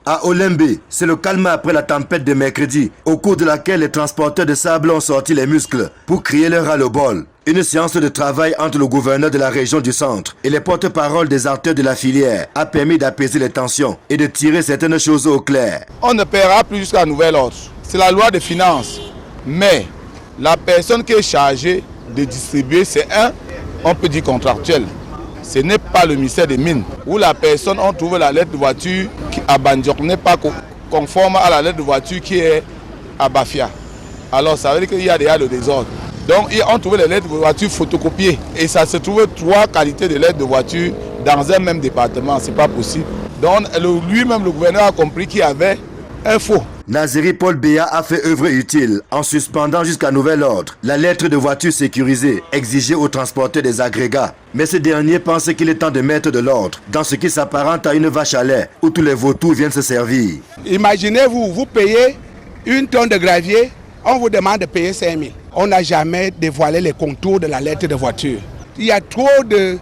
À Olembe, c'est le calme après la tempête de mercredi, au cours de laquelle les transporteurs de sable ont sorti les muscles pour crier leur ras-le-bol. Une séance de travail entre le gouverneur de la région du centre et les porte-paroles des acteurs de la filière a permis d'apaiser les tensions et de tirer certaines choses au clair. On ne paiera plus jusqu'à nouvel ordre. C'est la loi des finances. Mais la personne qui est chargée de distribuer, c'est on peut dire contractuel. Ce n'est pas le ministère des Mines, où la personne, on trouve la lettre de voiture à Bandiok n'est pas conforme à la lettre de voiture qui est à Bafia. Alors ça veut dire qu'il y a déjà le désordre. Donc on trouve les lettres de voiture photocopiées. Et ça se trouve 3 qualités de lettres de voiture dans un même département. Ce n'est pas possible. Donc lui-même, le gouverneur a compris qu'il y avait un faux. Naziri Paul Béa a fait œuvre utile en suspendant jusqu'à nouvel ordre la lettre de voiture sécurisée exigée aux transporteurs des agrégats. Mais ce dernier pense qu'il est temps de mettre de l'ordre dans ce qui s'apparente à une vache à lait où tous les vautours viennent se servir. Imaginez-vous, vous payez 1 tonne de gravier, on vous demande de payer 5 000. On n'a jamais dévoilé les contours de la lettre de voiture. Il y a trop de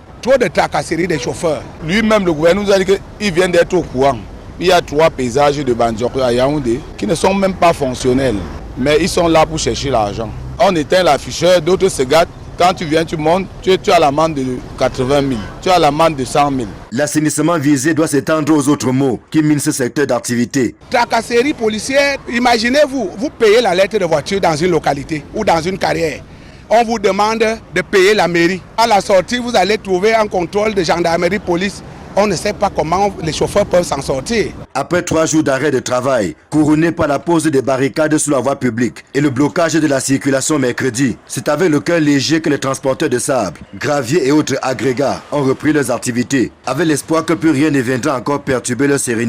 tracasseries des chauffeurs. Lui-même, le gouverneur nous a dit qu'il vient d'être au courant. Il y a 3 paysages de Bandiok à Yaoundé qui ne sont même pas fonctionnels. Mais ils sont là pour chercher l'argent. On éteint l'afficheur, d'autres se gâtent. Quand tu viens, tu montes, tu as l'amende de 80 000, tu as l'amende de 100 000. L'assainissement visé doit s'étendre aux autres mots qui minent ce secteur d'activité. Tracasserie policière, imaginez-vous, vous payez la lettre de voiture dans une localité ou dans une carrière. On vous demande de payer la mairie. À la sortie, vous allez trouver un contrôle de gendarmerie, police. On ne sait pas comment les chauffeurs peuvent s'en sortir. Après 3 jours d'arrêt de travail, couronnés par la pose des barricades sur la voie publique et le blocage de la circulation mercredi, c'est avec le cœur léger que les transporteurs de sable, gravier et autres agrégats ont repris leurs activités, avec l'espoir que plus rien ne viendra encore perturber leur sérénité.